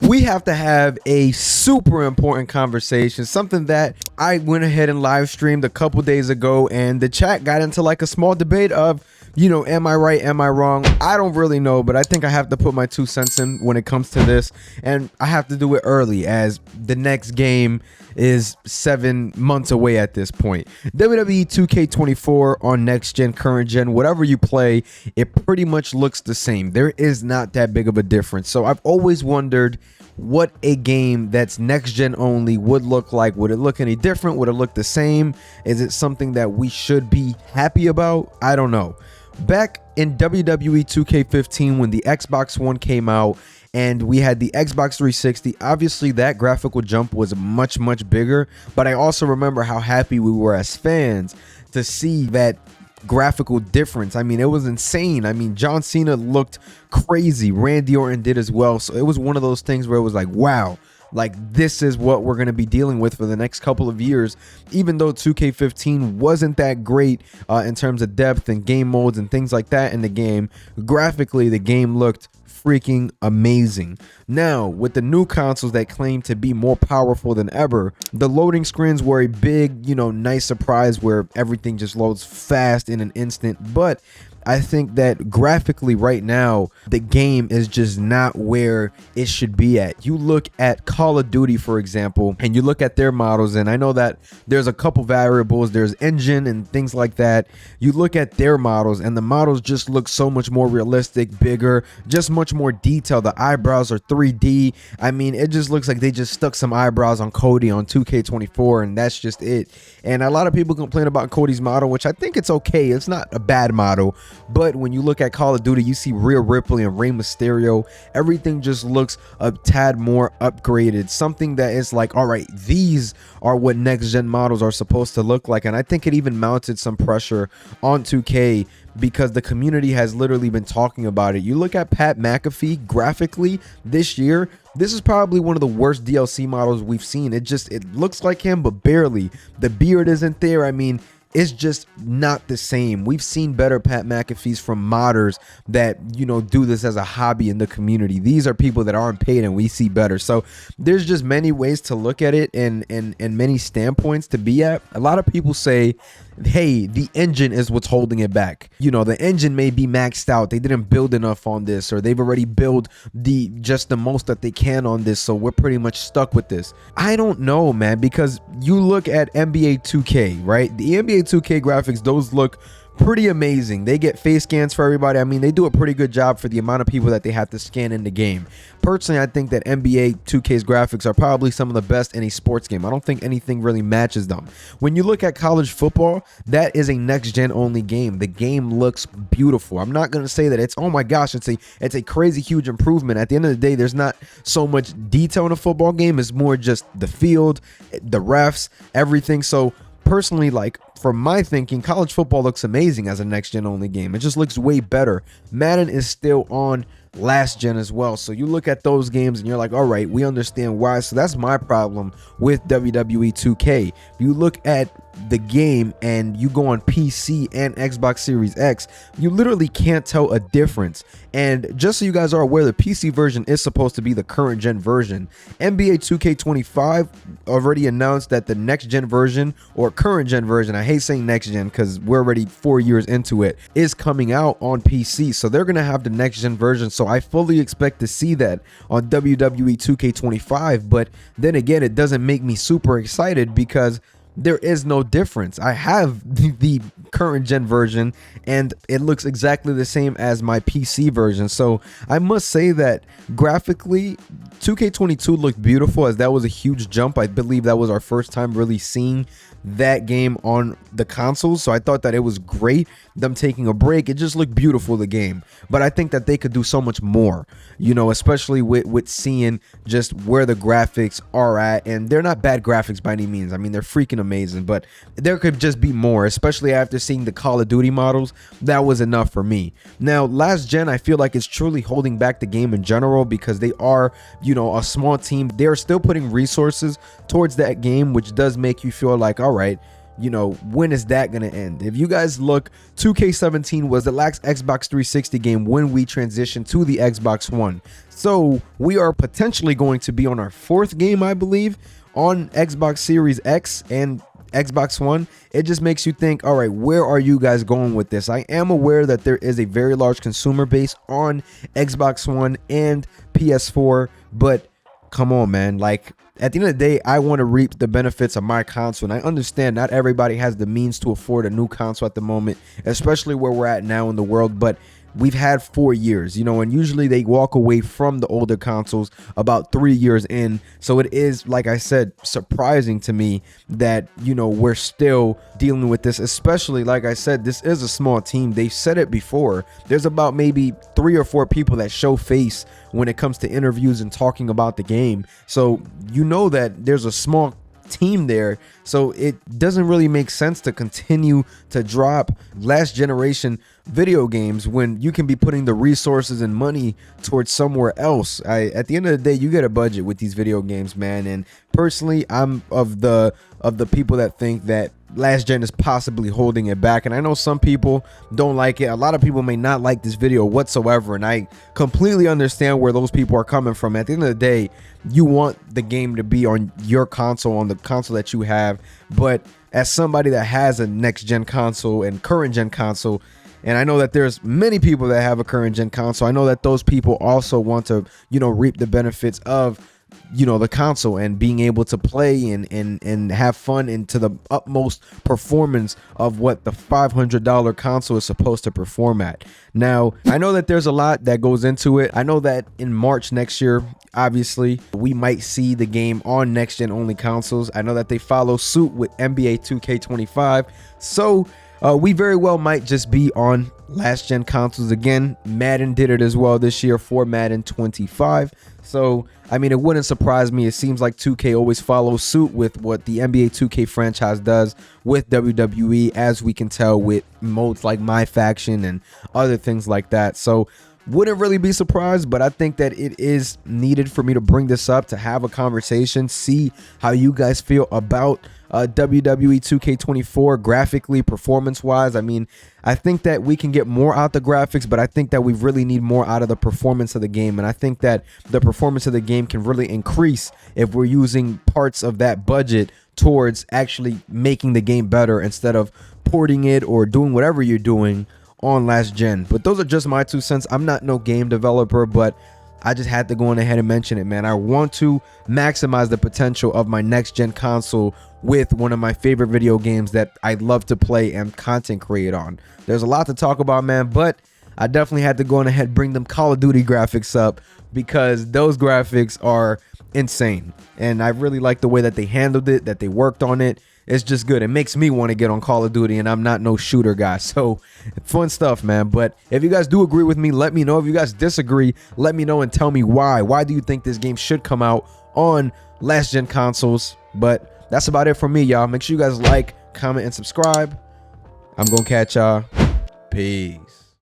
we have to have a super important conversation, something that I went ahead and live streamed a couple days ago, and the chat got into like a small debate of, you know, am I right, am I wrong? I don't really know, but I think I have to put my 2 cents in when it comes to this, and I have to do it early as the next game is 7 months away at this point. WWE 2K24 on next gen, current gen, whatever you play, it pretty much looks the same. There is not that big of a difference. So I've always wondered what a game that's next gen only would look like. Would it look any different? Would it look the same? Is it something that we should be happy about? I don't know. Back in WWE 2K15, when the Xbox One came out and we had the Xbox 360, obviously that graphical jump was much bigger, but I also remember how happy we were as fans to see that graphical difference. I mean, it was insane. I mean, John Cena looked crazy, Randy Orton did as well, so it was one of those things where it was like, wow, like this is what we're going to be dealing with for the next couple of years. Even though 2K15 wasn't that great in terms of depth and game modes and things like that in the game, graphically the game looked freaking amazing. Now, with the new consoles that claim to be more powerful than ever, the loading screens were a big, you know, nice surprise where everything just loads fast in an instant. But I think that graphically right now, the game is just not where it should be at. You look at Call of Duty, for example, and you look at their models, and I know that there's a couple variables, there's engine and things like that. You look at their models, and the models just look so much more realistic, bigger, just much more detailed. The eyebrows are 3D. I mean, it just looks like they just stuck some eyebrows on Cody on 2K24, and that's just it. And a lot of people complain about Cody's model, which I think it's okay. It's not a bad model. But when you look at Call of Duty, you see Rhea Ripley and Rey Mysterio. Everything just looks a tad more upgraded. Something that is like, all right, these are what next gen models are supposed to look like. And I think it even mounted some pressure on 2K because the community has literally been talking about it. You look at Pat McAfee graphically this year, this is probably one of the worst DLC models we've seen. It looks like him, but barely. The beard isn't there. I mean, it's just not the same. We've seen better Pat McAfees from modders that, you know, do this as a hobby in the community. These are people that aren't paid and we see better. So there's just many ways to look at it and many standpoints to be at. A lot of people say, hey, the engine is what's holding it back. You know, the engine may be maxed out. They didn't build enough on this, or they've already built just the most that they can on this, so we're pretty much stuck with this. I don't know, man, because you look at NBA 2K, right? The NBA 2K graphics, those look pretty amazing. They get face scans for everybody. I mean, they do a pretty good job for the amount of people that they have to scan in the game. Personally, I think that NBA 2K's graphics are probably some of the best in a sports game. I don't think anything really matches them. When you look at college football, that is a next gen only game. The game looks beautiful. I'm not going to say that it's, oh my gosh, it's a crazy huge improvement. At the end of the day, there's not so much detail in a football game. It's more just the field, the refs, everything. So personally, like, from my thinking, college football looks amazing as a next gen only game. It just looks way better. Madden is still on last gen as well, so you look at those games and you're like, all right, we understand why. So that's my problem with WWE 2K. If you look at the game and you go on PC and Xbox Series X, you literally can't tell a difference. And just so you guys are aware, the PC version is supposed to be the current gen version. NBA 2K25 already announced that the next gen version, or current gen version, I hate saying next gen because we're already 4 years into it, is coming out on PC. So they're gonna have the next gen version, so I fully expect to see that on WWE 2K25. But then again, it doesn't make me super excited because there is no difference. I have the current gen version and it looks exactly the same as my PC version. So I must say that graphically 2K22 looked beautiful, as that was a huge jump. I believe that was our first time really seeing that game on the consoles, so I thought that it was great, them taking a break. It just looked beautiful, the game, but I think that they could do so much more, you know, especially with seeing just where the graphics are at. And they're not bad graphics by any means. I mean, they're freaking amazing, but there could just be more, especially after seeing the Call of Duty models. That was enough for me. Now, last gen, I feel like it's truly holding back the game in general because they are, you know, a small team. They're still putting resources towards that game, which does make you feel like, all right, you know, when is that going to end? If you guys look, 2K17 was the last Xbox 360 game when we transitioned to the Xbox One. So we are potentially going to be on our 4th game, I believe, on Xbox Series X and Xbox One. It just makes you think, all right, where are you guys going with this? I am aware that there is a very large consumer base on Xbox One and PS4, but come on, man. Like, at the end of the day, I want to reap the benefits of my console, and I understand not everybody has the means to afford a new console at the moment, especially where we're at now in the world, but we've had 4 years, you know, and usually they walk away from the older consoles about 3 years in. So it is, like I said, surprising to me that, you know, we're still dealing with this, especially, like I said, this is a small team. They've said it before. There's about maybe 3 or 4 people that show face when it comes to interviews and talking about the game. So you know that there's a small team there, so it doesn't really make sense to continue to drop last generation video games when you can be putting the resources and money towards somewhere else. At the end of the day, you get a budget with these video games, man, and personally, I'm of the people that think that last gen is possibly holding it back, and I know some people don't like it. A lot of people may not like this video whatsoever, and I completely understand where those people are coming from. At the end of the day, you want the game to be on your console, on the console that you have, but as somebody that has a next gen console and current gen console, and I know that there's many people that have a current gen console, I know that those people also want to, you know, reap the benefits of, you know, the console and being able to play and have fun and to the utmost performance of what the $500 console is supposed to perform at. Now, I know that there's a lot that goes into it. I know that in March next year, obviously, we might see the game on next gen only consoles. I know that they follow suit with NBA 2K25. So we very well might just be on last gen consoles again. Madden did it as well this year for Madden 25. So, I mean, it wouldn't surprise me. It seems like 2K always follows suit with what the NBA 2K franchise does with WWE, as we can tell with modes like My Faction and other things like that. So, wouldn't really be surprised, but I think that it is needed for me to bring this up, to have a conversation, see how you guys feel about WWE 2K24 graphically, performance wise. I mean, I think that we can get more out the graphics, but I think that we really need more out of the performance of the game, and I think that the performance of the game can really increase if we're using parts of that budget towards actually making the game better instead of porting it or doing whatever you're doing on last gen. But those are just my 2 cents. I'm not no game developer, but I just had to go on ahead and mention it, man. I want to maximize the potential of my next gen console with one of my favorite video games that I love to play and content create on. There's a lot to talk about, man, but I definitely had to go on ahead and bring them Call of Duty graphics up because those graphics are insane. And I really like the way that they handled it, that they worked on it. It's just good. It makes me want to get on Call of Duty, and I'm not no shooter guy. So fun stuff, man. But if you guys do agree with me, let me know. If you guys disagree, let me know and tell me why. Why do you think this game should come out on last gen consoles? But that's about it for me, y'all. Make sure you guys like, comment, and subscribe. I'm gonna catch y'all. Peace.